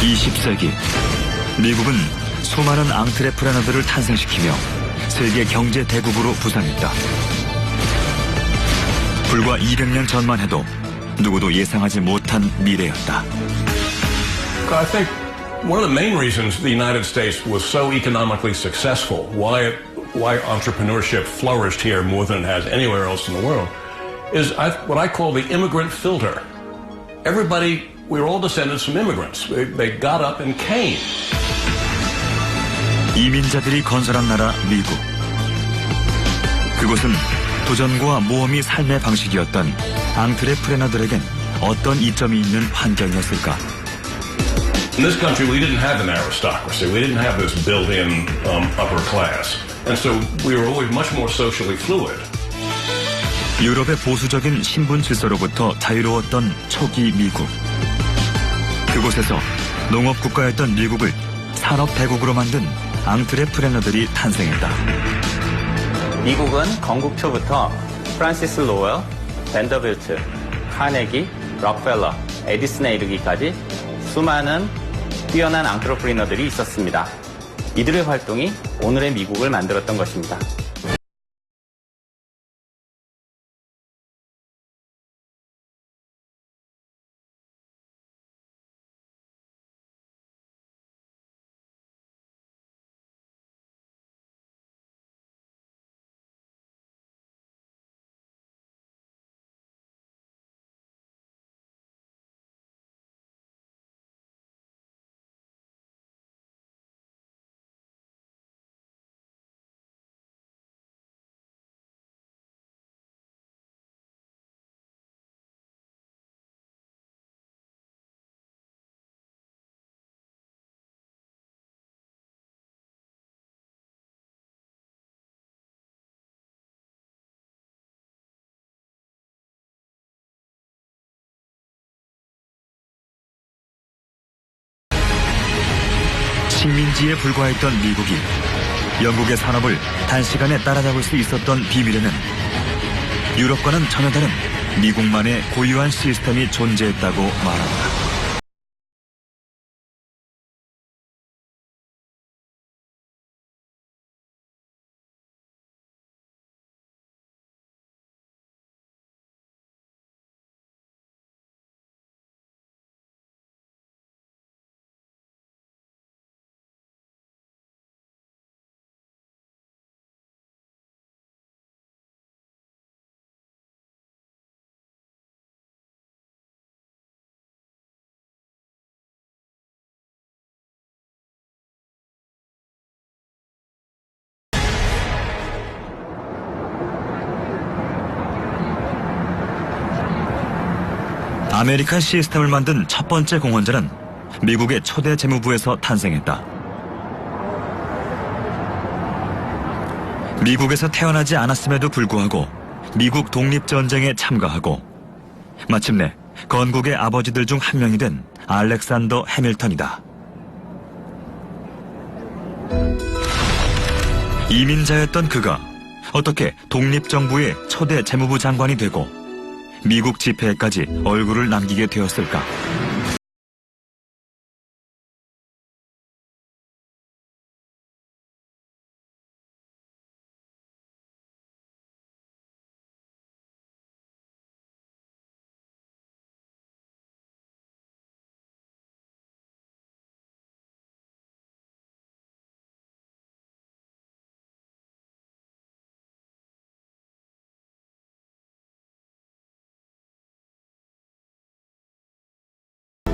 20세기 미국은 수많은 앙트레프레너들을 탄생시키며 세계 경제 대국으로 부상했다. 불과 200년 전만 해도 누구도 예상하지 못한 미래였다. I think one of the main reasons the United States was so economically successful, why entrepreneurship flourished here more than it has anywhere else in the world, is what I call the immigrant filter. We're all descendants from immigrants. They got up and came. 이민자들이 건설한 나라 미국. 그곳은 도전과 모험이 삶의 방식이었던 앙트레프레너들에겐 어떤 이점이 있는 환경이었을까? In this country, we didn't have an aristocracy. We didn't have this built-in upper class. And so we were always much more socially fluid. 유럽의 보수적인 신분 질서로부터 자유로웠던 초기 미국. 그곳에서 농업 국가였던 미국을 산업 대국으로 만든 앙트레프레너들이 탄생했다. 미국은 건국 초부터 프란시스 로웰, 벤더빌트, 카네기, 록펠러, 에디슨에 이르기까지 수많은 뛰어난 앙트레프레너들이 있었습니다. 이들의 활동이 오늘의 미국을 만들었던 것입니다. 식민지에 불과했던 미국이 영국의 산업을 단시간에 따라잡을 수 있었던 비밀에는 유럽과는 전혀 다른 미국만의 고유한 시스템이 존재했다고 말한다. 아메리칸 시스템을 만든 첫 번째 공헌자는 미국의 초대 재무부에서 탄생했다. 미국에서 태어나지 않았음에도 불구하고 미국 독립전쟁에 참가하고 마침내 건국의 아버지들 중 한 명이 된 알렉산더 해밀턴이다. 이민자였던 그가 어떻게 독립정부의 초대 재무부 장관이 되고 미국 지폐에까지 얼굴을 남기게 되었을까?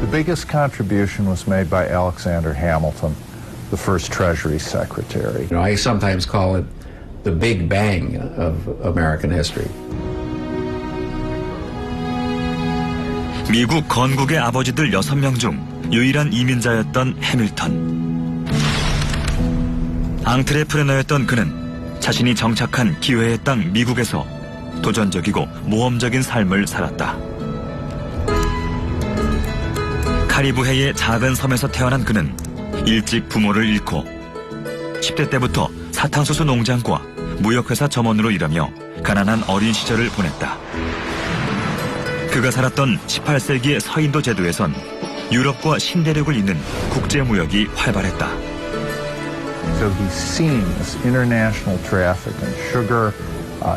The biggest contribution was made by Alexander Hamilton, the first Treasury Secretary. I sometimes call it the Big Bang of American history. 미국 건국의 아버지들 6명 중 유일한 이민자였던 해밀턴. 앙트레프레너였던 그는 자신이 정착한 기회의 땅 미국에서 도전적이고 모험적인 삶을 살았다. 카리브해의 작은 섬에서 태어난 그는 일찍 부모를 잃고 10대 때부터 사탕수수 농장과 무역회사 점원으로 일하며 가난한 어린 시절을 보냈다. 그가 살았던 18세기의 서인도 제도에선 유럽과 신대륙을 잇는 국제무역이 활발했다. So he's seen this international traffic in sugar,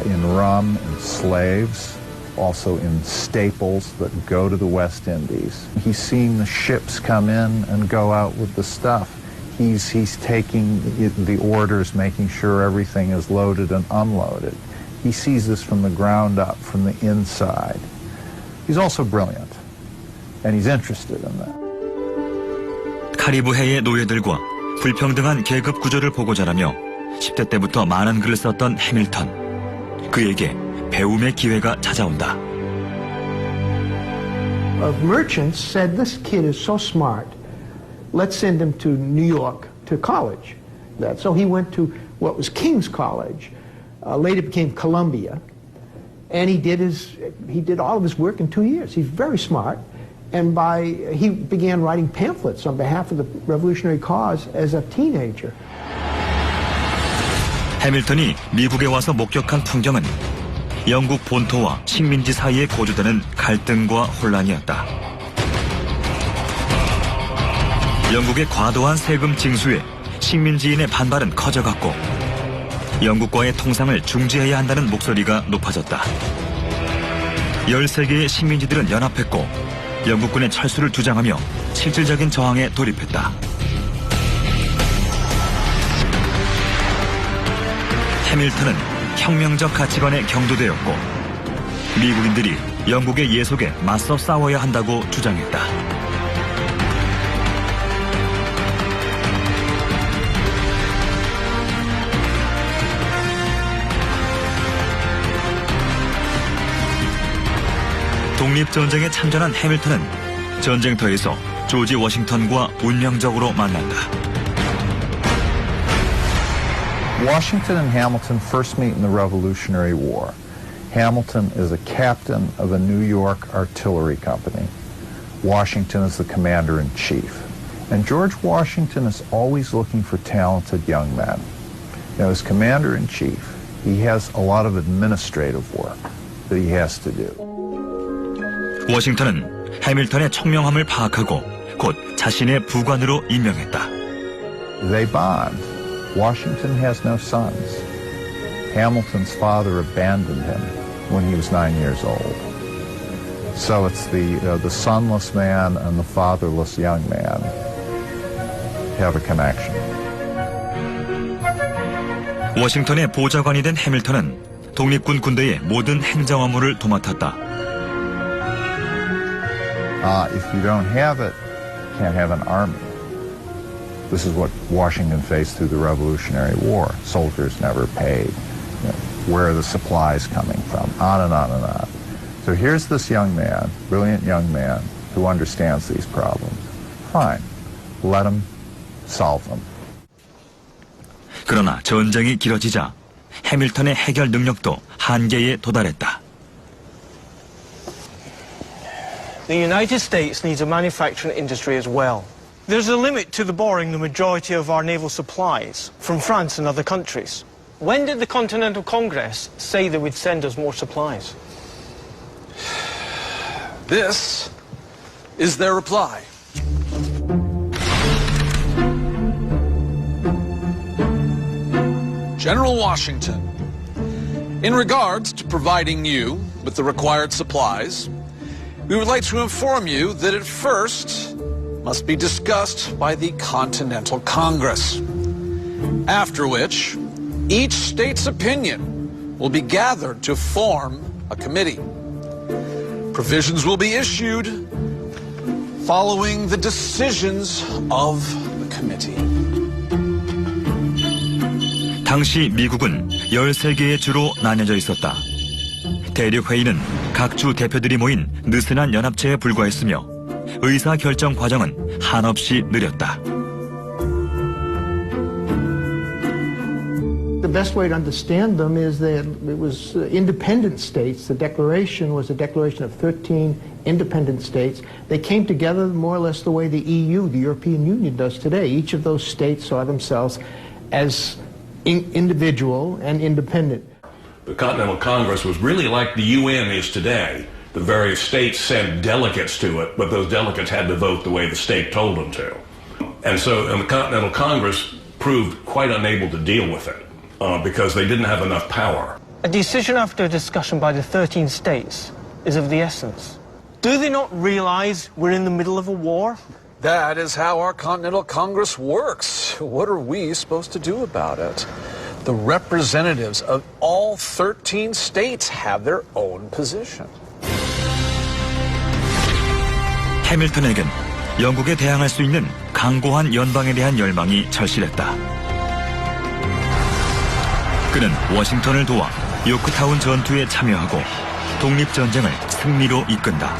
in rum, in slaves, also in staples that go to the West Indies. He's seeing the ships come in and go out with the stuff. He's taking the orders, making sure everything is loaded and unloaded. He sees this from the ground up, from the inside. He's also brilliant, and he's interested in that. 카리브해의 노예들과 불평등한 계급 구조를 보고 자라며 10대 때부터 많은 글을 썼던 해밀턴. 그에게 배움의 기회가 찾아온다. Merchants said, this kid is so smart. Let's send him to New York to college. So he went to what was King's College. Later became Columbia. And he did all of his work in 2 years. He's very smart. And he began writing pamphlets on behalf of the revolutionary cause as a teenager. 해밀턴이 미국에 와서 목격한 풍경은 영국 본토와 식민지 사이에 고조되는 갈등과 혼란이었다. 영국의 과도한 세금 징수에 식민지인의 반발은 커져갔고 영국과의 통상을 중지해야 한다는 목소리가 높아졌다. 13개의 식민지들은 연합했고 영국군의 철수를 주장하며 실질적인 저항에 돌입했다. 해밀턴은 혁명적 가치관에 경도되었고 미국인들이 영국의 예속에 맞서 싸워야 한다고 주장했다. 독립전쟁에 참전한 해밀턴은 전쟁터에서 조지 워싱턴과 운명적으로 만난다. Washington and Hamilton first meet in the Revolutionary War. Hamilton is a captain of a New York artillery company. Washington is the commander-in-chief. And George Washington is always looking for talented young men. Now, as commander-in-chief, he has a lot of administrative work that he has to do. 워싱턴은 해밀턴의 총명함을 파악하고 곧 자신의 부관으로 임명했다. They bond. Washington has no sons. Hamilton's father abandoned him when he was 9 years old. So it's the sonless man and the fatherless young man have a connection. 워싱턴의 보좌관이 된 해밀턴은 독립군 군대의 모든 행정 업무를 도맡았다. If you don't have it, you can't have an army. This is what Washington faced through the Revolutionary War. Soldiers never paid. Where are the supplies coming from? On and on and on. So here's this young man, brilliant young man, who understands these problems. Fine. Let him solve them. 그러나 전쟁이 길어지자 해밀턴의 해결 능력도 한계에 도달했다. The United States needs a manufacturing industry as well. There's a limit to the borrowing the majority of our naval supplies from France and other countries. When did the Continental Congress say they would send us more supplies? This is their reply. General Washington, in regards to providing you with the required supplies, we would like to inform you that at first must be discussed by the Continental Congress, after which each state's opinion will be gathered to form a committee. Provisions will be issued following the decisions of the committee. 당시 미국은 13개의 주로 나뉘어져 있었다. 대륙회의는 각 주 대표들이 모인 느슨한 연합체에 불과했으며 의사결정 과정은 한없이 느렸다. The best way to understand them is that it was independent states. The declaration was a declaration of 13 independent states. They came together more or less the way the EU, the European Union, does today. Each of those states saw themselves as individual and independent. The Continental Congress was really like the UN is today. The various states sent delegates to it, but those delegates had to vote the way the state told them to. And the Continental Congress proved quite unable to deal with it because they didn't have enough power. A decision after a discussion by the 13 states is of the essence. Do they not realize we're in the middle of a war? That is how our Continental Congress works. What are we supposed to do about it? The representatives of all 13 states have their own position. 해밀턴에겐 영국에 대항할 수 있는 강고한 연방에 대한 열망이 절실했다. 그는 워싱턴을 도와 요크타운 전투에 참여하고 독립전쟁을 승리로 이끈다.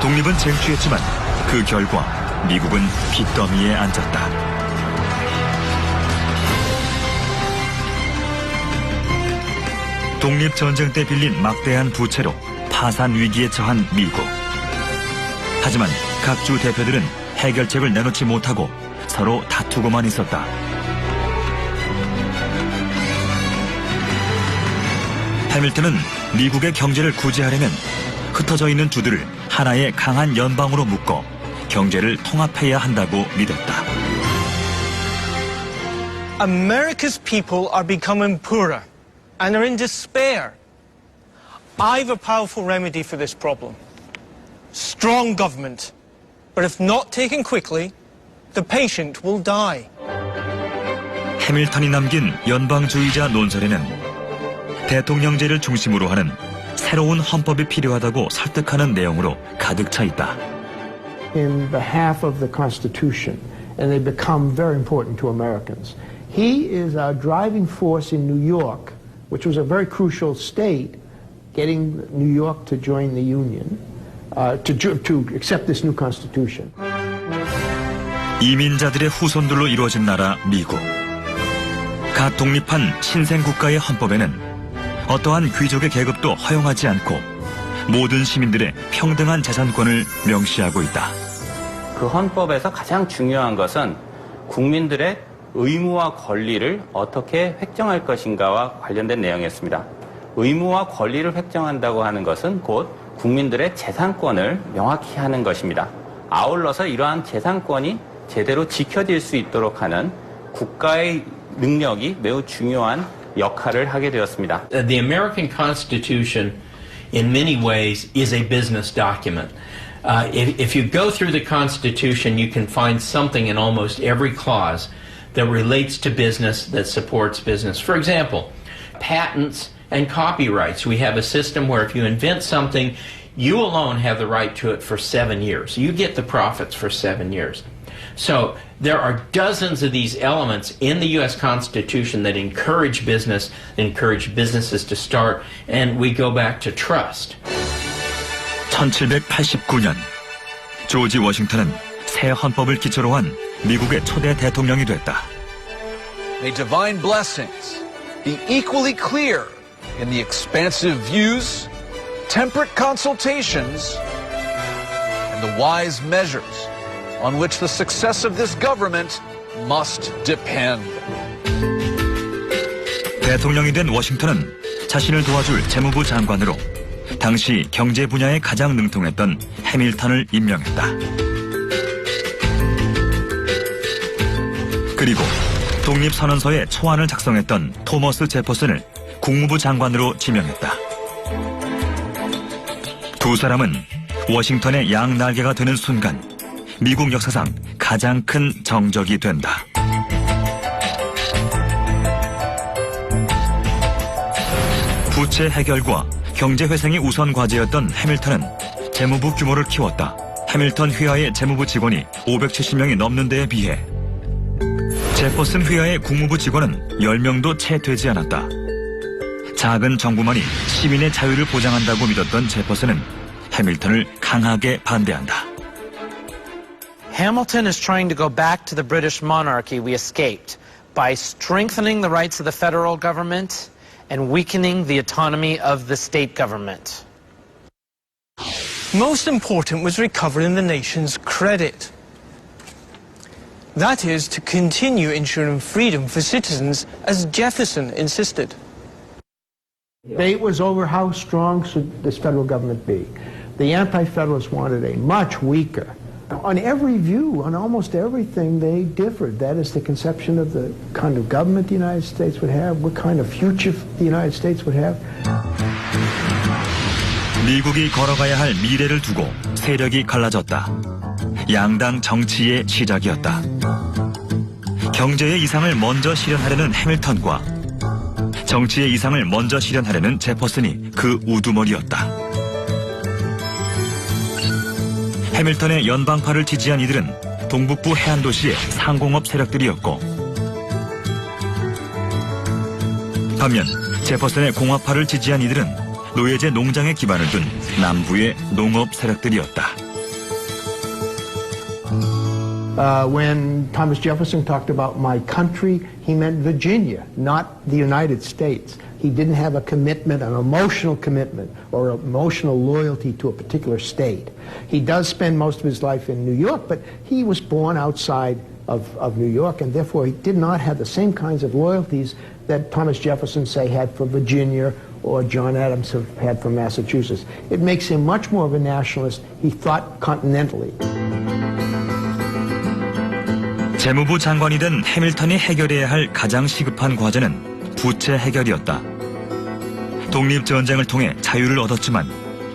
독립은 쟁취했지만 그 결과 미국은 빚더미에 앉았다. 독립전쟁 때 빌린 막대한 부채로 파산 위기에 처한 미국. 하지만 각 주 대표들은 해결책을 내놓지 못하고 서로 다투고만 있었다. 해밀턴은 미국의 경제를 구제하려면 흩어져 있는 주들을 하나의 강한 연방으로 묶어 경제를 통합해야 한다고 믿었다. America's people are becoming poorer and are in despair. I've a powerful remedy for this problem. Strong government. But if not taken quickly, the patient will die. 해밀턴이 남긴 연방주의자 논설에는 대통령제를 중심으로 하는 새로운 헌법이 필요하다고 설득하는 내용으로 가득 차 있다. In behalf of the Constitution, and they become very important to Americans. He is our driving force in New York, which was a very crucial state, getting New York to join the Union, to accept this new Constitution. 이민자들의 후손들로 이루어진 나라 미국. 갓 독립한 신생국가의 헌법에는 어떠한 귀족의 계급도 허용하지 않고 모든 시민들의 평등한 재산권을 명시하고 있다. 그 헌법에서 가장 중요한 것은 국민들의 의무와 권리를 어떻게 획정할 것인가와 관련된 내용이었습니다. 의무와 권리를 획정한다고 하는 것은 곧 국민들의 재산권을 명확히 하는 것입니다. 아울러서 이러한 재산권이 제대로 지켜질 수 있도록 하는 국가의 능력이 매우 중요한 역할을 하게 되었습니다. The American Constitution, in many ways, is a business document. If you go through the Constitution, you can find something in almost every clause that relates to business, that supports business. For example, patents and copyrights. We have a system where if you invent something, you alone have the right to it for 7 years. You get the profits for 7 years. So there are dozens of these elements in the U.S. Constitution that encourage business, encourage businesses to start, and we go back to trust. 1789년 조지 워싱턴은 새 헌법을 기초로 한 미국의 초대 대통령이 됐다. May divine blessings be equally clear in the expansive views, temperate consultations, and the wise measures on which the success of this government must depend. 대통령이 된 워싱턴은 자신을 도와줄 재무부 장관으로 당시 경제 분야에 가장 능통했던 해밀턴을 임명했다. 그리고 독립선언서의 초안을 작성했던 토머스 제퍼슨을 국무부 장관으로 지명했다. 두 사람은 워싱턴의 양날개가 되는 순간 미국 역사상 가장 큰 정적이 된다. 부채 해결과 경제 회생이 우선 과제였던 해밀턴은 재무부 규모를 키웠다. 해밀턴 휘하의 재무부 직원이 570명이 넘는 데에 비해 제퍼슨 휘하의 국무부 직원은 10명도 채 되지 않았다. 작은 정부만이 시민의 자유를 보장한다고 믿었던 제퍼슨은 해밀턴을 강하게 반대한다. Hamilton is trying to go back to the British monarchy we escaped by strengthening the rights of the federal government and weakening the autonomy of the state government. Most important was recovering the nation's credit. That is, to continue ensuring freedom for citizens as Jefferson insisted. Debate was over how strong should this federal government be. The anti-federalists wanted a much weaker. On every view, on almost everything, they differed. That is the conception of the kind of government the United States would have, what kind of future the United States would have. 미국이 걸어가야 할 미래를 두고 세력이 갈라졌다. 양당 정치의 시작이었다. 경제의 이상을 먼저 실현하려는 해밀턴과 정치의 이상을 먼저 실현하려는 제퍼슨이 그 우두머리였다. 해밀턴의 연방파를 지지한 이들은 동북부 해안 도시의 상공업 세력들이었고, 반면 제퍼슨의 공화파를 지지한 이들은 노예제 농장에 기반을 둔 남부의 농업 세력들이었다. When Thomas Jefferson talked about my country, he meant Virginia, not the United States. He didn't have a commitment, an emotional commitment, or emotional loyalty to a particular state. He does spend most of his life in New York, but he was born outside of New York, and therefore he did not have the same kinds of loyalties that Thomas Jefferson, say, had for Virginia or John Adams have had for Massachusetts. It makes him much more of a nationalist. He thought continentally. 재무부 장관이 된 해밀턴이 해결해야 할 가장 시급한 과제는 부채 해결이었다. 독립전쟁을 통해 자유를 얻었지만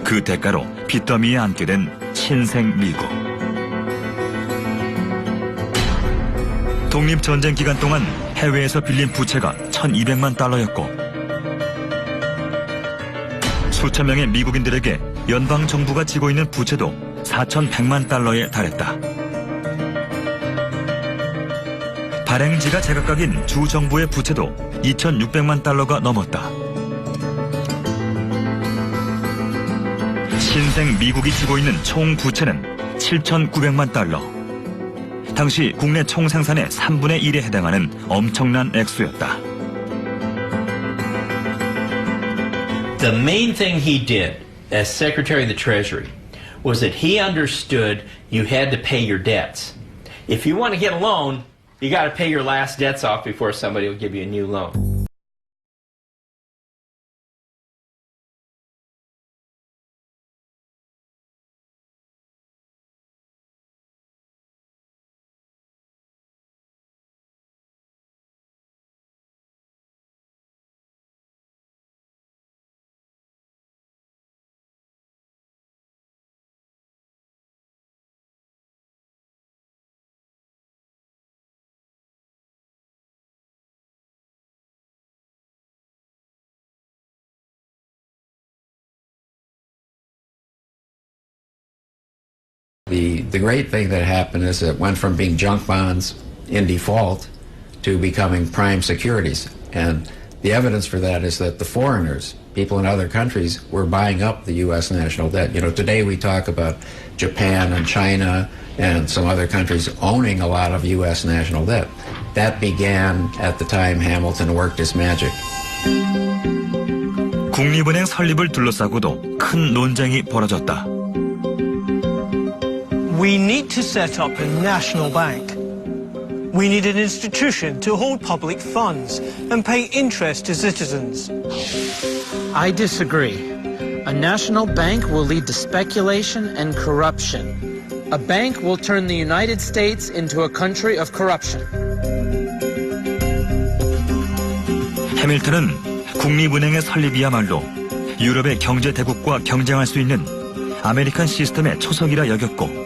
그 대가로 빚더미에 앉게 된 신생 미국. 독립전쟁 기간 동안 해외에서 빌린 부채가 1200만 달러였고 수천 명의 미국인들에게 연방정부가 지고 있는 부채도 4100만 달러에 달했다. 발행지가 제각각인 주 정부의 부채도 2600만 달러가 넘었다. 신생 미국이 지고 있는 총 부채는 7900만 달러. 당시 국내 총 생산의 3분의 1에 해당하는 엄청난 액수였다. The main thing he did as Secretary of the Treasury was that he understood you had to pay your debts. If you want to get a loan, you got to pay your last debts off before somebody will give you a new loan. The great thing that happened is it went from being junk bonds in default to becoming prime securities. And the evidence for that is that the foreigners, people in other countries, were buying up the U.S. national debt. You know, today we talk about Japan and China and some other countries owning a lot of U.S. national debt. That began at the time Hamilton worked his magic. 국립은행 설립을 둘러싸고도 큰 논쟁이 벌어졌다. We need to set up a national bank. We need an institution to hold public funds and pay interest to citizens. I disagree. A national bank will lead to speculation and corruption. A bank will turn the United States into a country of corruption. 해밀턴은 국립은행의 설립이야말로 유럽의 경제 대국과 경쟁할 수 있는 아메리칸 시스템의 초석이라 여겼고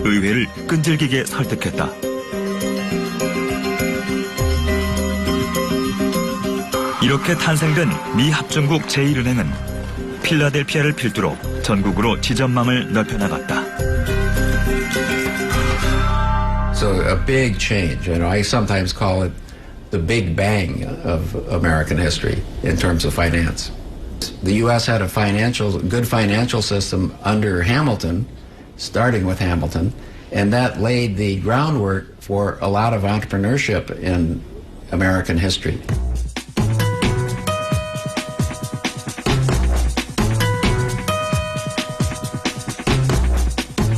의회를 끈질기게 설득했다. 이렇게 탄생된 미 합중국 제1은행은 필라델피아를 필두로 전국으로 지점망을 넓혀나갔다. So a big change. You know, I sometimes call it the big bang of American history in terms of finance. The U.S. had a good financial system under Hamilton, starting with Hamilton, and that laid the groundwork for a lot of entrepreneurship in American history.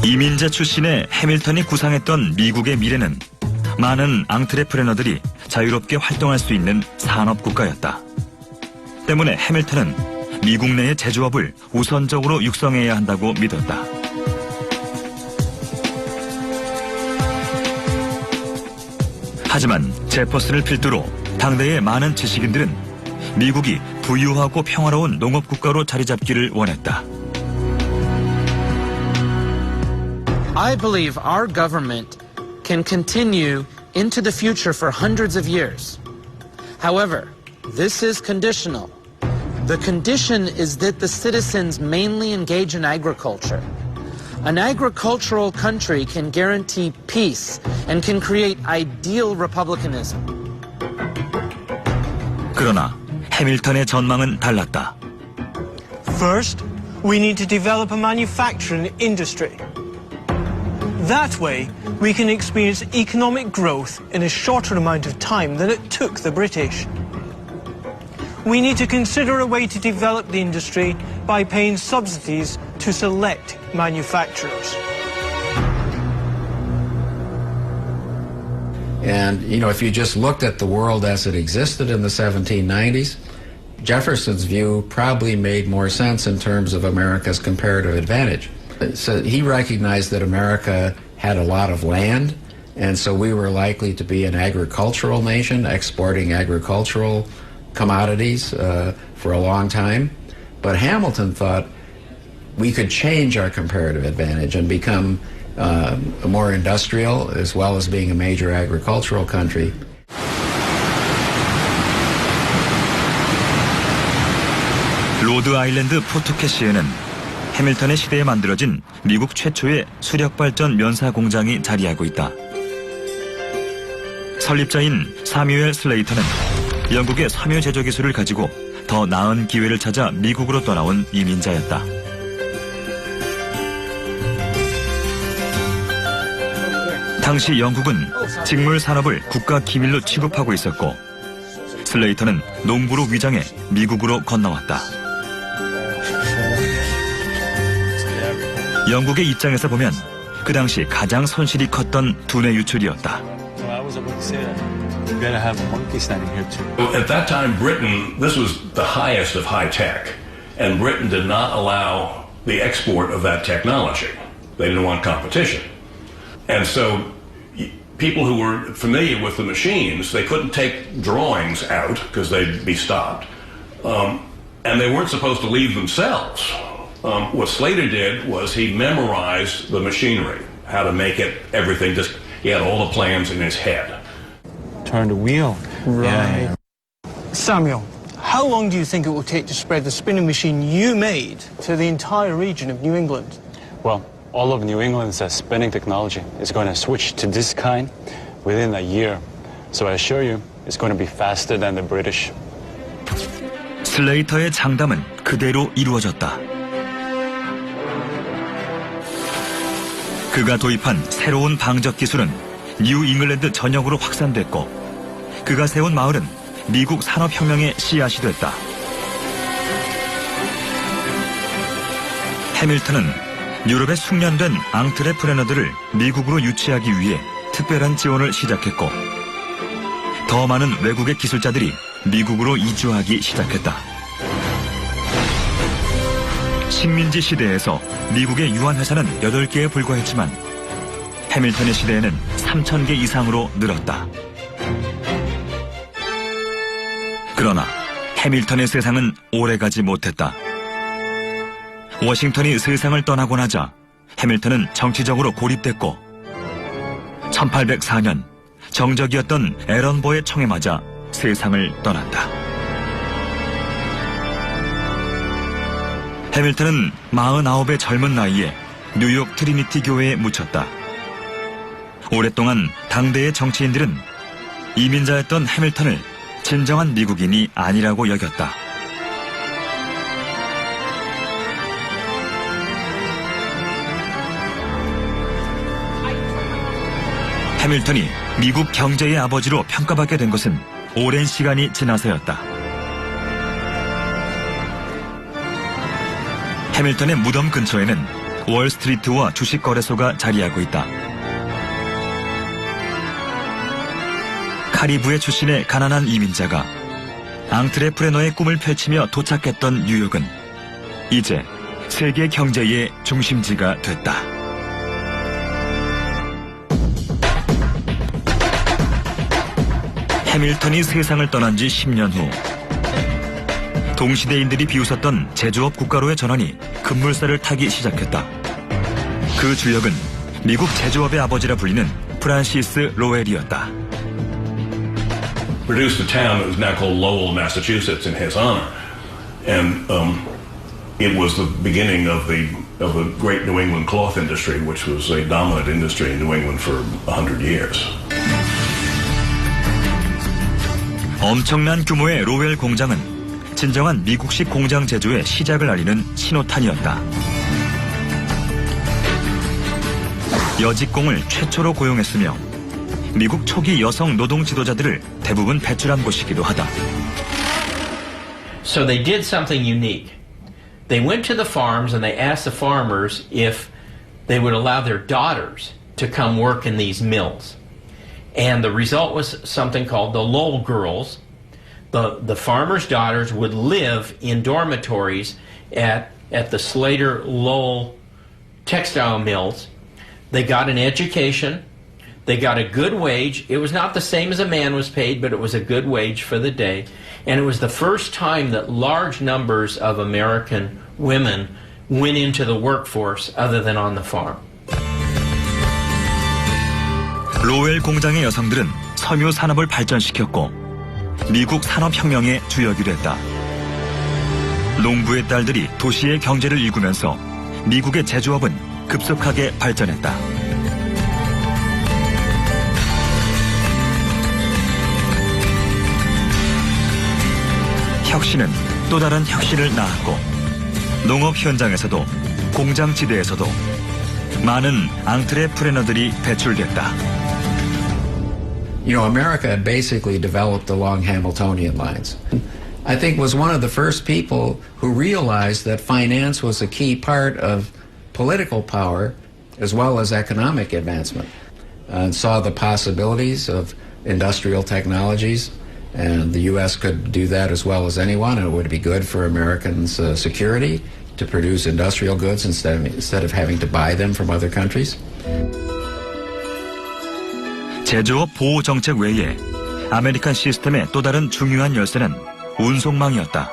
이민자 출신의 해밀턴이 구상했던 미국의 미래는 많은 앙트레프레너들이 자유롭게 활동할 수 있는 산업국가였다. 때문에 해밀턴은 미국 내의 제조업을 우선적으로 육성해야 한다고 믿었다. 하지만 제퍼슨을 필두로 당대의 많은 지식인들은 미국이 부유하고 평화로운 농업국가로 자리잡기를 원했다. I believe our government can continue into the future for hundreds of years. However, this is conditional. The condition is that the citizens mainly engage in agriculture. An agricultural country can guarantee peace and can create ideal republicanism. 그러나 해밀턴의 전망은 달랐다. First, we need to develop a manufacturing industry. That way, we can experience economic growth in a shorter amount of time than it took the British. We need to consider a way to develop the industry by paying subsidies to select manufacturers. And, you know, if you just looked at the world as it existed in the 1790s, Jefferson's view probably made more sense in terms of America's comparative advantage. So he recognized that America had a lot of land, and so we were likely to be an agricultural nation, exporting agricultural commodities for a long time. But Hamilton thought we could change our comparative advantage and become more industrial as well as being a major agricultural country. 로드 아일랜드 포트캐시에는 해밀턴의 시대에 만들어진 미국 최초의 수력발전 면사 공장이 자리하고 있다. 설립자인 사뮤엘 슬레이터는 영국의 섬유 제조 기술을 가지고 더 나은 기회를 찾아 미국으로 떠나온 이민자였다. 당시 영국은 직물 산업을 국가 기밀로 취급하고 있었고 슬레이터는 농부로 위장해 미국으로 건너왔다. 영국의 입장에서 보면 그 당시 가장 손실이 컸던 두뇌 유출이었다. At that time, Britain, this was the highest of high tech, and Britain did not allow the export of that technology. They didn't want competition. And so people who were familiar with the machines, they couldn't take drawings out because they'd be stopped. And they weren't supposed to leave themselves. What Slater did was he memorized the machinery, how to make it, everything. Just he had all the plans in his head. Turn the wheel. Right. Yeah. Samuel, how long do you think it will take to spread the spinning machine you made to the entire region of New England? Well, all of New England's spinning technology is going to switch to this kind within a year. So I assure you, it's going to be faster than the British. 슬레이터의 장담은 그대로 이루어졌다. 그가 도입한 새로운 방적 기술은 뉴 잉글랜드 전역으로 확산됐고 그가 세운 마을은 미국 산업혁명의 씨앗이 됐다. 해밀턴은 유럽의 숙련된 앙트레프레너들을 미국으로 유치하기 위해 특별한 지원을 시작했고 더 많은 외국의 기술자들이 미국으로 이주하기 시작했다. 식민지 시대에서 미국의 유한회사는 8개에 불과했지만 해밀턴의 시대에는 3,000개 이상으로 늘었다. 그러나 해밀턴의 세상은 오래가지 못했다. 워싱턴이 세상을 떠나고 나자 해밀턴은 정치적으로 고립됐고 1804년 정적이었던 에런버의 청에 맞아 세상을 떠났다. 해밀턴은 49의 젊은 나이에 뉴욕 트리니티 교회에 묻혔다. 오랫동안 당대의 정치인들은 이민자였던 해밀턴을 진정한 미국인이 아니라고 여겼다. 해밀턴이 미국 경제의 아버지로 평가받게 된 것은 오랜 시간이 지나서였다. 해밀턴의 무덤 근처에는 월스트리트와 주식거래소가 자리하고 있다. 카리브해 출신의 가난한 이민자가 앙트레프레너의 꿈을 펼치며 도착했던 뉴욕은 이제 세계 경제의 중심지가 됐다. 해밀턴이 세상을 떠난 지 10년 후 동시대인들이 비웃었던 제조업 국가로의 전환이 급물살을 타기 시작했다. 그 주역은 미국 제조업의 아버지라 불리는 프란시스 로웰이었다. Produced a town that is now called Lowell, Massachusetts, in his honor, and it was the beginning of the great New England cloth industry, which was a dominant industry in New England for 100 years. 엄청난 규모의 로웰 공장은 진정한 미국식 공장 제조의 시작을 알리는 신호탄이었다. 여직공을 최초로 고용했으며 미국 초기 여성 노동 지도자들을 대부분 배출한 곳이기도 하다. So they did something unique. They went to the farms and they asked the farmers if they would allow their daughters to come work in these mills. And the result was something called the Lowell Girls. The farmers' daughters would live in dormitories at the Slater Lowell textile mills. They got an education. They got a good wage. It was not the same as a man was paid, but it was a good wage for the day. And it was the first time that large numbers of American women went into the workforce other than on the farm. 로웰 공장의 여성들은 섬유 산업을 발전시켰고 미국 산업혁명의 주역이 됐다. 농부의 딸들이 도시의 경제를 일구면서 미국의 제조업은 급속하게 발전했다. 혁신은 또 다른 혁신을 낳았고 농업 현장에서도 공장지대에서도 많은 앙트레프레너들이 배출됐다. You know, America had basically developed along Hamiltonian lines. I think was one of the first people who realized that finance was a key part of political power as well as economic advancement, and saw the possibilities of industrial technologies, and the U.S. could do that as well as anyone, and it would be good for Americans' security to produce industrial goods instead of having to buy them from other countries. 제조업 보호 정책 외에 아메리칸 시스템의 또 다른 중요한 열쇠는 운송망이었다.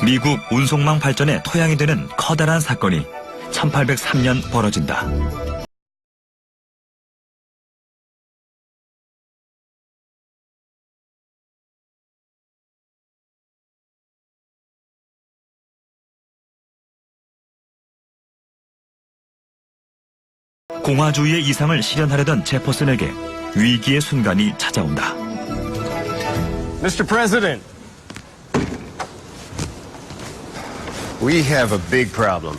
미국 운송망 발전의 토양이 되는 커다란 사건이 1803년 벌어진다. 공화주의의 이상을 실현하려던 제퍼슨에게 위기의 순간이 찾아온다. Mr. President, we have a big problem.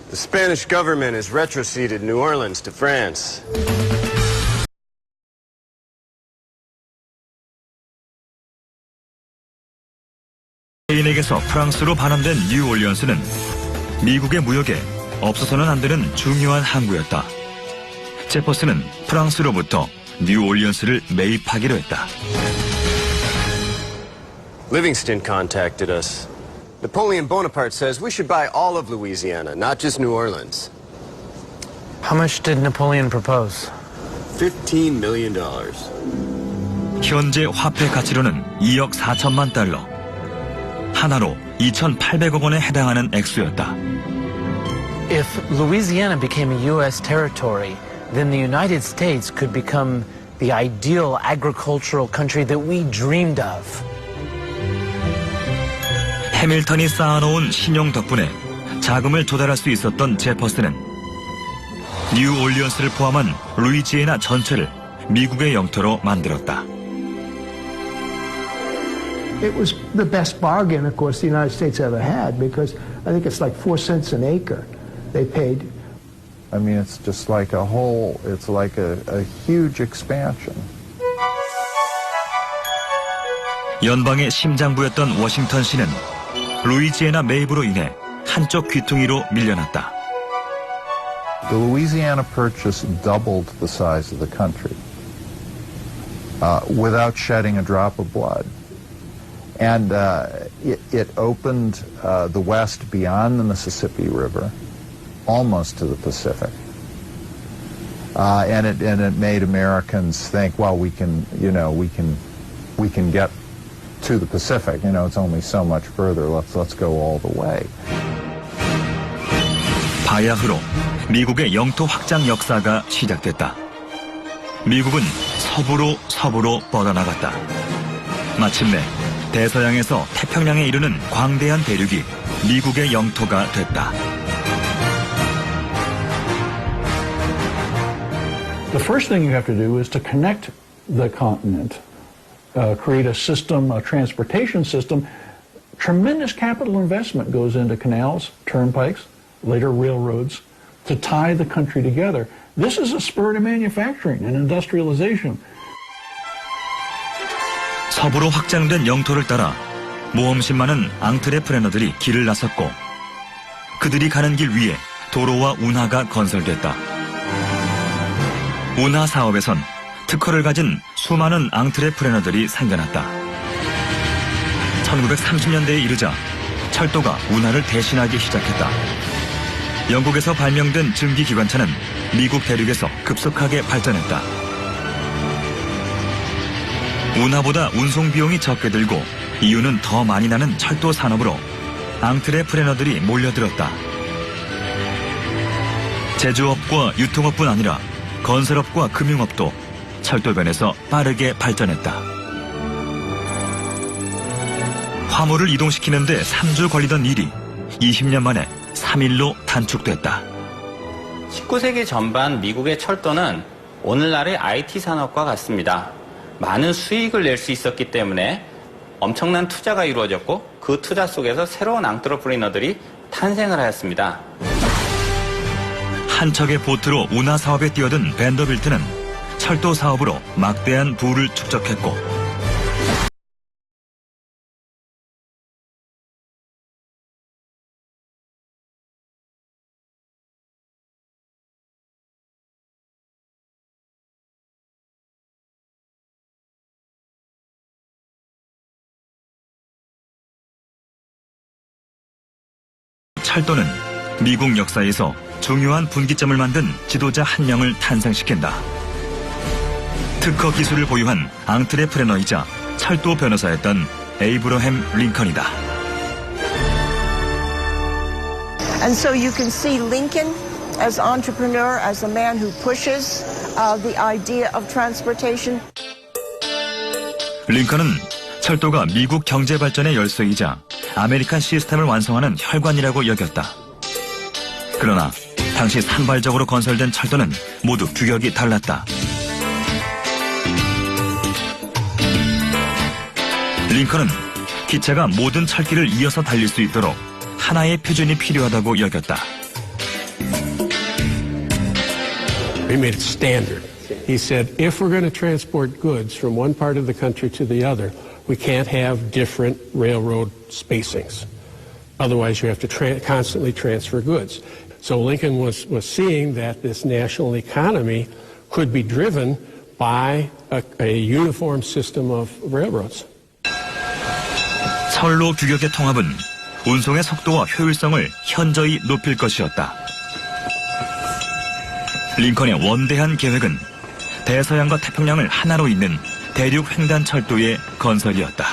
The Spanish government has retroceded New Orleans to France. 스페인에게서 프랑스로 반환된 뉴올리언스는 미국의 무역에 없어서는 안 되는 중요한 항구였다. 제퍼슨은 프랑스로부터 뉴올리언스를 매입하기로 했다. Livingston contacted us. Napoleon Bonaparte says we should buy all of Louisiana, not just New Orleans. How much did Napoleon propose? $15 million. 현재 화폐 가치로는 2억 4천만 달러. 하나로 2,800억 원에 해당하는 액수였다. If Louisiana became a U.S. territory, then the United States could become the ideal agricultural country that we dreamed of. 해밀턴이 쌓아놓은 신용 덕분에 자금을 조달할 수 있었던 제퍼슨은 뉴올리언스를 포함한 루이지애나 전체를 미국의 영토로 만들었다. It was the best bargain, of course, the United States ever had, because I think it's like 4 cents an acre they paid. I mean, it's just like it's like a huge expansion. 연방의 심장부였던 워싱턴시는 루이지애나 매입으로 인해 한쪽 귀퉁이로 밀려났다. The Louisiana Purchase doubled the size of the country without shedding a drop of blood. And it opened the West beyond the Mississippi River, almost to the Pacific. And it made Americans think, well, we can get to the Pacific. You know, it's only so much further. Let's go all the way. 바야흐로 미국의 영토 확장 역사가 시작됐다. 미국은 서부로 뻗어나갔다. 마침내 대서양에서 태평양에 이르는 광대한 대륙이 미국의 영토가 됐다. The first thing you have to do is to connect the continent, create a system, a transportation system. Tremendous capital investment goes into canals, turnpikes, later railroads, to tie the country together. This is a spur to manufacturing and industrialization. 서부로 확장된 영토를 따라 모험심 많은 앙트레프레너들이 길을 나섰고 그들이 가는 길 위에 도로와 운하가 건설됐다. 운하 사업에선 특허를 가진 수많은 앙트레프레너들이 생겨났다. 1930년대에 이르자 철도가 운하를 대신하기 시작했다. 영국에서 발명된 증기기관차는 미국 대륙에서 급속하게 발전했다. 운하보다 운송 비용이 적게 들고 이유는 더 많이 나는 철도 산업으로 앙트레프레너들이 몰려들었다. 제조업과 유통업뿐 아니라 건설업과 금융업도 철도변에서 빠르게 발전했다. 화물을 이동시키는데 3주 걸리던 일이 20년 만에 3일로 단축됐다. 19세기 전반 미국의 철도는 오늘날의 IT 산업과 같습니다. 많은 수익을 낼 수 있었기 때문에 엄청난 투자가 이루어졌고 그 투자 속에서 새로운 앙트레프레너들이 탄생을 하였습니다. 한 척의 보트로 운하 사업에 뛰어든 밴더빌트는 철도 사업으로 막대한 부를 축적했고 철도는 미국 역사에서 중요한 분기점을 만든 지도자 한 명을 탄생시킨다. 특허 기술을 보유한 앙트레프레너이자 철도 변호사였던 에이브러햄 링컨이다. And so you can see Lincoln as entrepreneur, as a man who pushes the idea of transportation. 링컨은 철도가 미국 경제 발전의 열쇠이자 아메리칸 시스템을 완성하는 혈관이라고 여겼다. 그러나 당시 산발적으로 건설된 철도는 모두 규격이 달랐다. 링컨은 기차가 모든 철길을 이어서 달릴 수 있도록 하나의 표준이 필요하다고 여겼다. He made it standard. He said, if we're going to transport goods from one part of the country to the other, we can't have different railroad spacings. Otherwise, you have to constantly transfer goods. So Lincoln was seeing that this national economy could be driven by a uniform system of railroads. 철로 규격의 통합은 운송의 속도와 효율성을 현저히 높일 것이었다. 링컨의 원대한 계획은 대서양과 태평양을 하나로 잇는 대륙 횡단 철도의 건설이었다.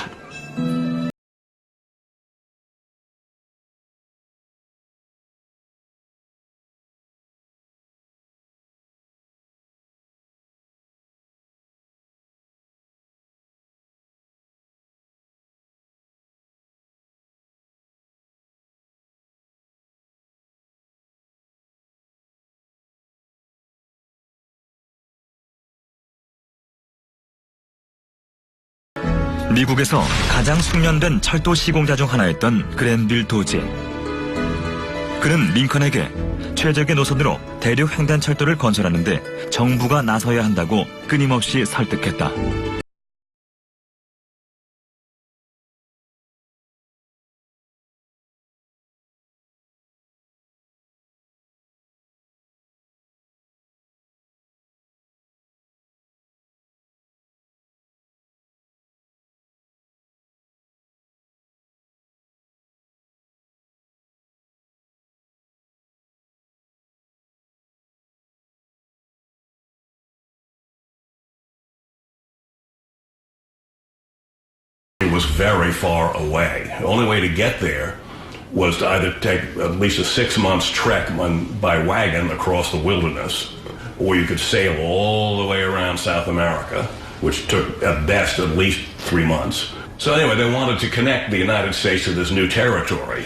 미국에서 가장 숙련된 철도 시공자 중 하나였던 그랜빌 도지. 그는 링컨에게 최적의 노선으로 대륙 횡단 철도를 건설하는데 정부가 나서야 한다고 끊임없이 설득했다. was very far away. The only way to get there was to either take at least a 6 months trek by wagon across the wilderness, or you could sail all the way around South America, which took at best at least 3 months. So anyway, they wanted to connect the United States to this new territory.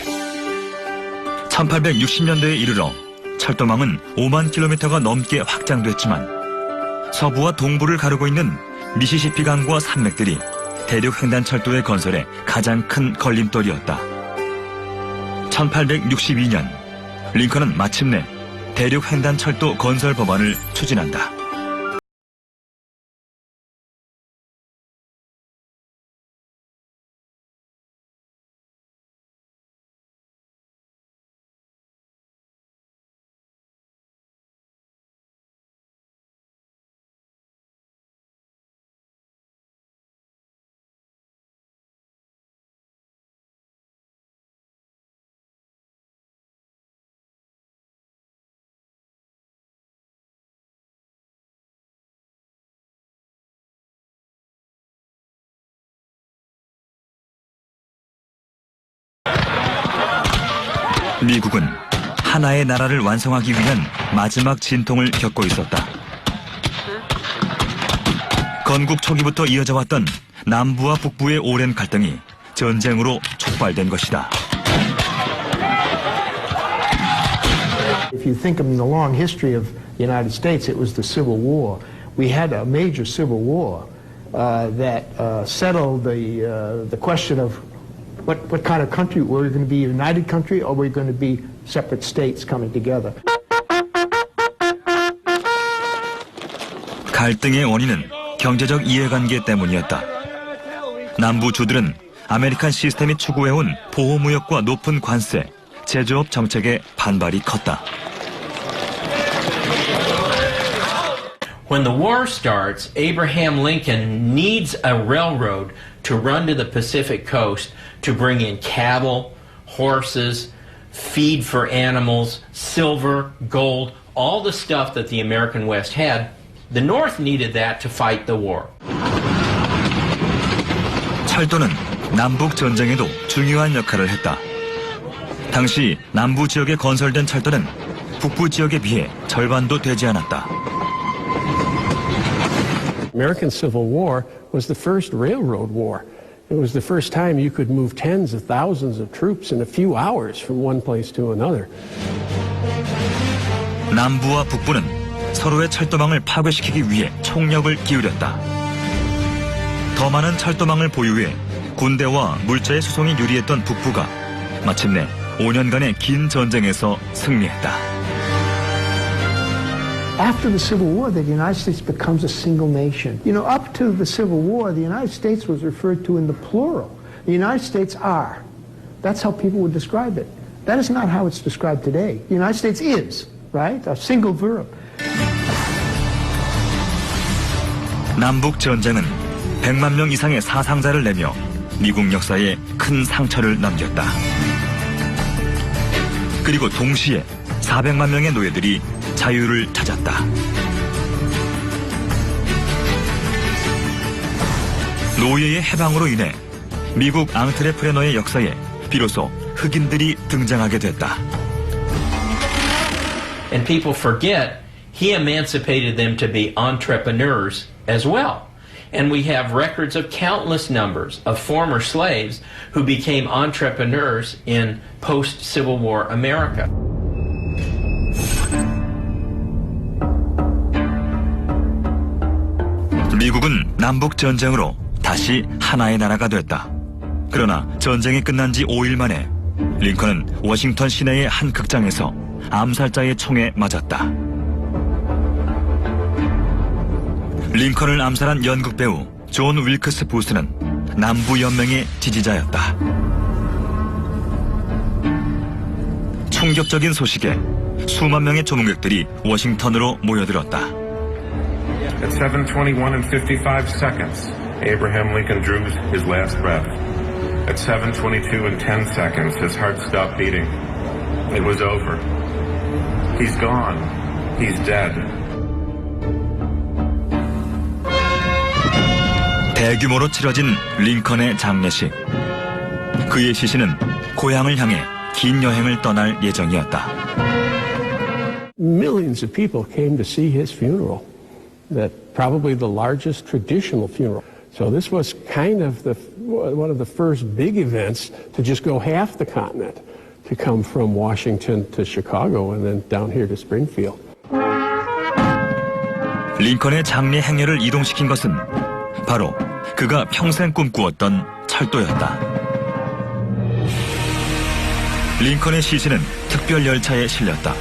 1860년대에 이르러 철도망은 5만 킬로미터가 넘게 확장됐지만 서부와 동부를 가르고 있는 미시시피 강과 산맥들이 대륙 횡단철도의 건설에 가장 큰 걸림돌이었다. 1862년 링컨은 마침내 대륙 횡단철도 건설 법안을 추진한다. 미국은 하나의 나라를 완성하기 위한 마지막 진통을 겪고 있었다. 건국 초기부터 이어져 왔던 남부와 북부의 오랜 갈등이 전쟁으로 촉발된 것이다. If you think of the long history of the United States, it was the Civil War. We had a major Civil War that settled the question of what kind of country, were we going to be a united country or were we going to be separate states coming together? 갈등의 원인은 경제적 이해관계 때문이었다. 남부주들은 아메리칸 시스템이 추구해온 보호무역과 높은 관세, 제조업 정책에 반발이 컸다. When the war starts, Abraham Lincoln needs a railroad to run to the Pacific coast to bring in cattle, horses, feed for animals, silver, gold, all the stuff that the American West had. The North needed that to fight the war. 철도는 남북 전쟁에도 중요한 역할을 했다. 당시 남부 지역에 건설된 철도는 북부 지역에 비해 절반도 되지 않았다. American Civil War was the first railroad war. It was the first time you could move tens of thousands of troops in a few hours from one place to another. 남부와 북부는 서로의 철도망을 파괴시키기 위해 총력을 기울였다. 더 많은 철도망을 보유해 군대와 물자의 수송이 유리했던 북부가 마침내 5년간의 긴 전쟁에서 승리했다. After the Civil War, the United States becomes a single nation. You know, up to the Civil War, the United States was referred to in the plural. The United States are. That's how people would describe it. That is not how it's described today. The United States is, right? A single verb. 남북 전쟁은 100만 명 이상의 사상자를 내며 미국 역사에 큰 상처를 남겼다. 그리고 동시에 400만 명의 노예들이 자유를 찾았다. 노예의 해방으로 인해 미국 앙트레프레너의 역사에 비로소 흑인들이 등장하게 됐다. And people forget he emancipated them to be entrepreneurs as well. And we have records of countless numbers of former slaves who became entrepreneurs in post-Civil War America. 미국은 남북 전쟁으로 다시 하나의 나라가 됐다. 그러나 전쟁이 끝난 지 5일 만에 링컨은 워싱턴 시내의 한 극장에서 암살자의 총에 맞았다. 링컨을 암살한 연극 배우 존 윌크스 부스는 남부연맹의 지지자였다. 충격적인 소식에 수만 명의 조문객들이 워싱턴으로 모여들었다. At 7:21 and 55 seconds, Abraham Lincoln drew his last breath. At 7:22 and 10 seconds, his heart stopped beating. It was over. He's gone. He's dead. 대규모로 치러진 링컨의 장례식. 그의 시신은 고향을 향해 긴 여행을 떠날 예정이었다. Millions of people came to see his funeral. That probably the largest traditional funeral. So this was kind of one of the first big events to just go half the continent, to come from Washington to Chicago and then down here to Springfield. 링컨의 장례 행렬을 이동시킨 것은 바로 그가 평생 꿈꾸었던 철도였다. 링컨의 시신은 특별 열차에 실렸다.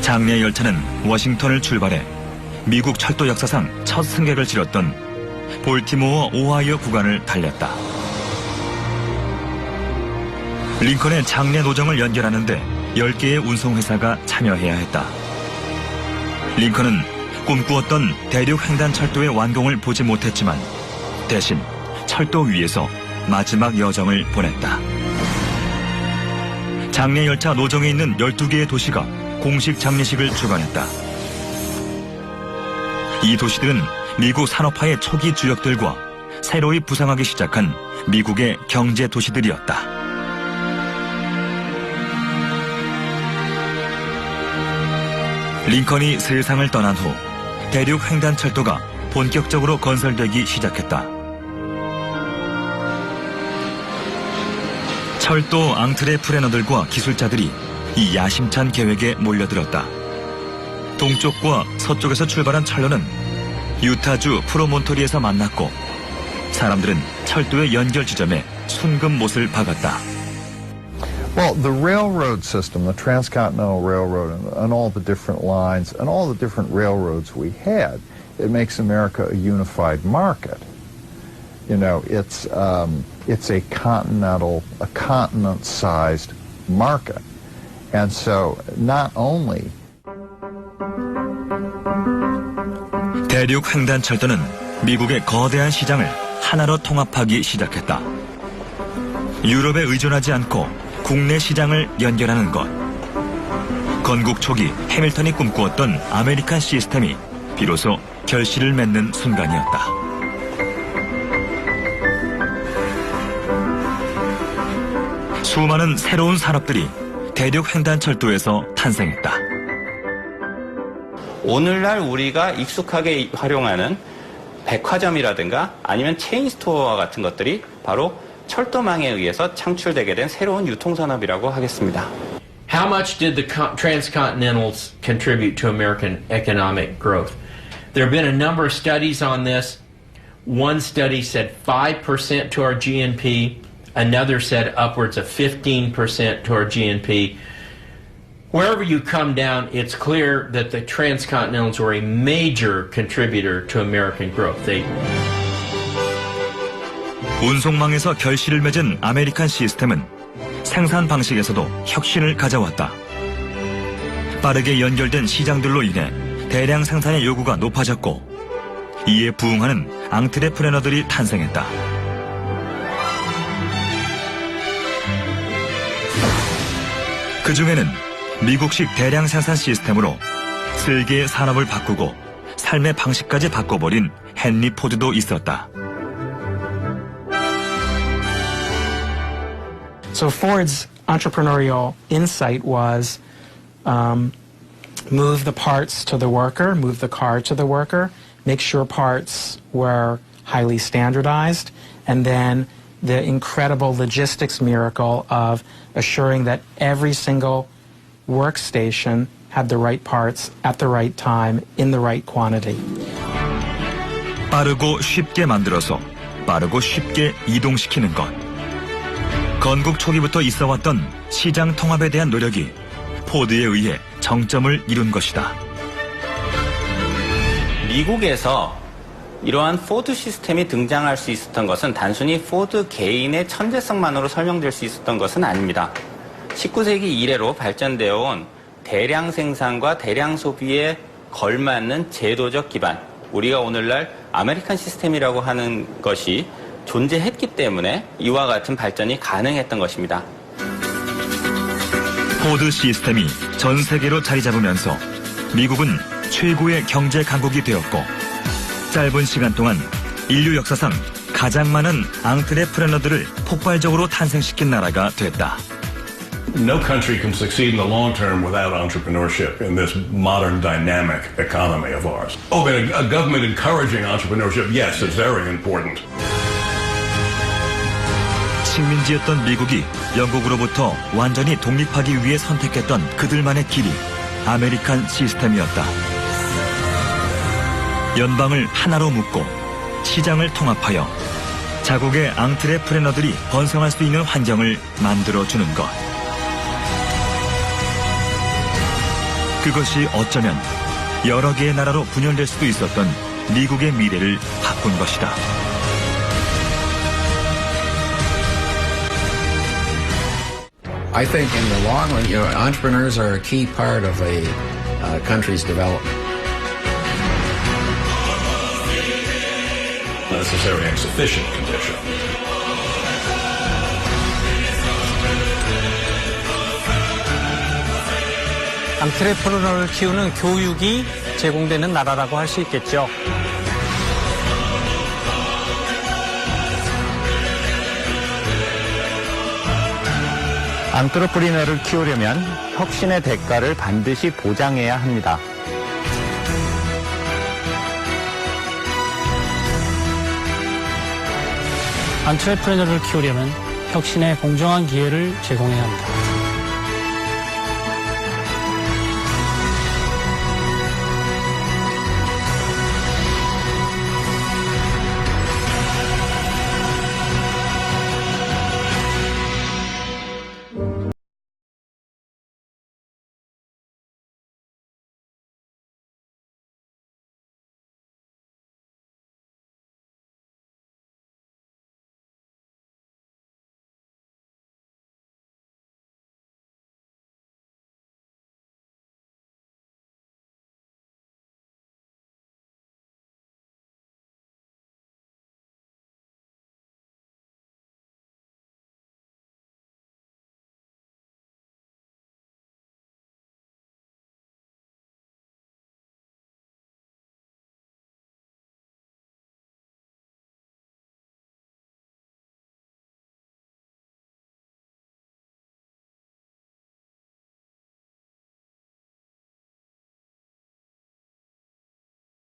장례 열차는 워싱턴을 출발해 미국 철도 역사상 첫 승객을 치렀던 볼티모어 오하이오 구간을 달렸다. 링컨의 장례 노정을 연결하는데 10개의 운송회사가 참여해야 했다. 링컨은 꿈꾸었던 대륙 횡단철도의 완공을 보지 못했지만 대신 철도 위에서 마지막 여정을 보냈다. 장례 열차 노정에 있는 12개의 도시가 공식 장례식을 주관했다. 이 도시들은 미국 산업화의 초기 주역들과 새로이 부상하기 시작한 미국의 경제 도시들이었다. 링컨이 세상을 떠난 후 대륙 횡단철도가 본격적으로 건설되기 시작했다. 철도 앙트레프레너들과 기술자들이 이 야심찬 계획에 몰려들었다. 동쪽과 서쪽에서 출발한 철로는 유타주 프로몬토리에서 만났고 사람들은 철도의 연결 지점에 순금 못을 박았다. Well, the railroad system, the transcontinental railroad, and all the different lines, and all the different railroads we had, it makes America a unified market. You know, it's a continent-sized market. And so, not only 대륙 횡단철도는 미국의 거대한 시장을 하나로 통합하기 시작했다. 유럽에 의존하지 않고 국내 시장을 연결하는 것. 건국 초기 해밀턴이 꿈꾸었던 아메리칸 시스템이 비로소 결실을 맺는 순간이었다. 수많은 새로운 산업들이 대륙 횡단철도에서 탄생했다. 오늘날 우리가 익숙하게 활용하는 백화점이라든가 아니면 체인스토어와 같은 것들이 바로 철도망에 의해서 창출되게 된 새로운 유통산업이라고 하겠습니다. How much did the transcontinentals contribute to American economic growth? There have been a number of studies on this. One study said 5% to our GNP. Another said upwards of 15% to our GNP. Wherever you come down, it's clear that the transcontinentals were a major contributor to American growth. 운송망에서 결실을 맺은 아메리칸 시스템은 생산 방식에서도 혁신을 가져왔다. 빠르게 연결된 시장들로 인해 대량 생산의 요구가 높아졌고 이에 부응하는 앙트레프레너들이 탄생했다. 그 중에는 미국식 대량 생산 시스템으로 설계의 산업을 바꾸고 삶의 방식까지 바꿔버린 헨리 포드도 있었다. So Ford's entrepreneurial insight was move the parts to the worker, move the car to the worker, make sure parts were highly standardized, and then the incredible logistics miracle of assuring that every single workstation had the right parts at the right time in the right quantity. 빠르고 쉽게 만들어서 빠르고 쉽게 이동시키는 것. 건국 초기부터 있어왔던 시장 통합에 대한 노력이 포드에 의해 정점을 이룬 것이다. 미국에서 이러한 포드 시스템이 등장할 수 있었던 것은 단순히 포드 개인의 천재성만으로 설명될 수 있었던 것은 아닙니다. 19세기 이래로 발전되어 온 대량 생산과 대량 소비에 걸맞는 제도적 기반, 우리가 오늘날 아메리칸 시스템이라고 하는 것이 존재했기 때문에 이와 같은 발전이 가능했던 것입니다. 포드 시스템이 전 세계로 자리 잡으면서 미국은 최고의 경제 강국이 되었고 짧은 시간 동안 인류 역사상 가장 많은 앙트레프레너들을 폭발적으로 탄생시킨 나라가 됐다. No country can succeed in the long term without entrepreneurship in this modern dynamic economy of ours. Oh, but a government encouraging entrepreneurship, yes, it's very important. 식민지였던 미국이 영국으로부터 완전히 독립하기 위해 선택했던 그들만의 길이 아메리칸 시스템이었다. 연방을 하나로 묶고 시장을 통합하여 자국의 앙트레프레너들이 번성할 수 있는 환경을 만들어주는 것. 그것이 어쩌면 여러 개의 나라로 분열될 수도 있었던 미국의 미래를 바꾼 것이다. I think in the long run, entrepreneurs are a key part of a country's development. Necessary and sufficient condition. 앙트레프너를 키우는 교육이 제공되는 나라라고 할 수 있겠죠. 앙트레프리너를 키우려면 혁신의 대가를 반드시 보장해야 합니다. 앙트레프너를 키우려면 혁신의 공정한 기회를 제공해야 합니다.